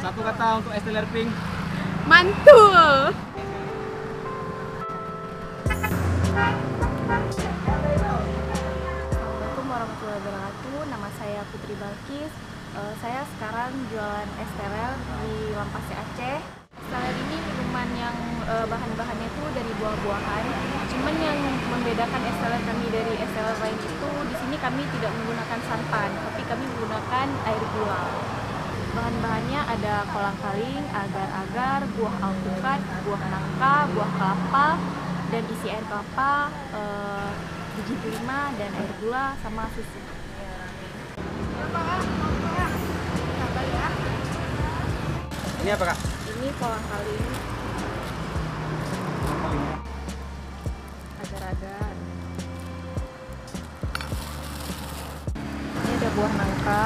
Satu kata untuk STLR Pink. Mantul. Assalamualaikum warahmatullahi wabarakatuh. Nama saya Putri Balkis. Saya sekarang jualan STLR di Lampase Aceh. STLR ini minuman yang bahan-bahannya itu dari buah-buahan. Cuman yang membedakan STLR kami dari STLR lain itu, di sini kami tidak menggunakan santan, tapi kami menggunakan air gula. Bahan-bahannya ada kolang-kaling, agar-agar, buah alpukat, buah nangka, buah kelapa, dan isi air kelapa, biji delima, dan air gula, sama susu. Ini apa, Kak? Ini kolang-kaling, agar-agar. Ini ada buah nangka.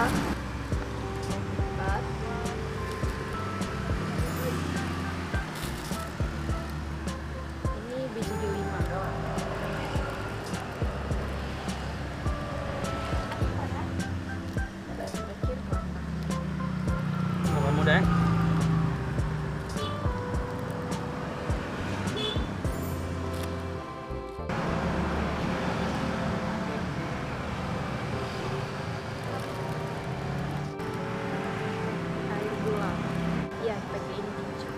Ini biji delima. Terakhir kelapa. Bukan muda ya? Air gula. Iya, pakai ini keju.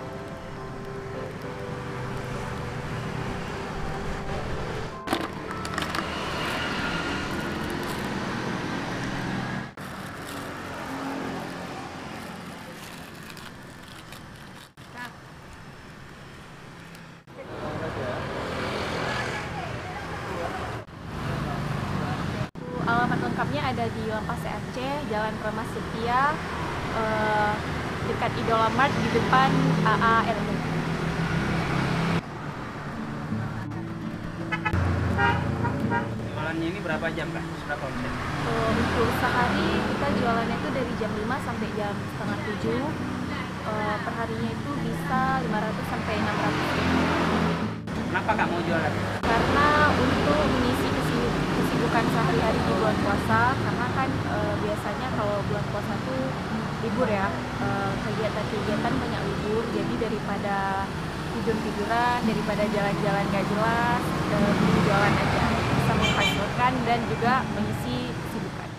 Alamat lengkapnya ada di Lampase Aceh, Jalan Kramas Setia, dekat Idola Mart di depan AARD. Jualannya ini berapa jam, Kak? Berapa omset? Untuk sehari kita jualannya itu dari jam 5 sampai jam setengah 7. Perharinya itu bisa 500 sampai 600 ribu. Kenapa Kak mau jualan? Karena untuk mengisi kesibukan sehari-hari di bulan puasa, karena kan biasanya kalau bulan puasa tuh libur ya, kegiatan-kegiatan banyak libur, jadi daripada tidur-tiduran, daripada jalan-jalan gak jelas, mending jualan aja, bisa menghasilkan dan juga mengisi kesibukan.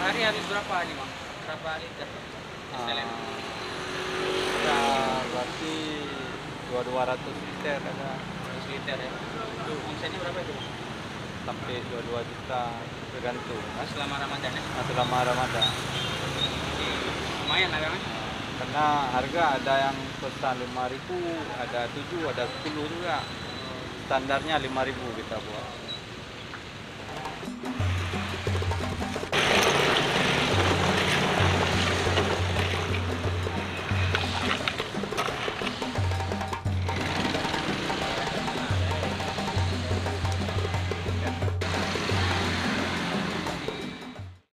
Sehari habis berapa nih, Bang? Berapa liter? STLR? Ya, berarti 200 liter ada 100 liter ya. Itu omsetnya berapa itu, Bang? sampai 22 juta tergantung. Selama Ramadan ya? Nah, selama Ramadan. Lumayan lah kan? Karena harga ada yang pesan 5.000, ada 7, ada 10 juga. Standarnya 5.000 kita buat.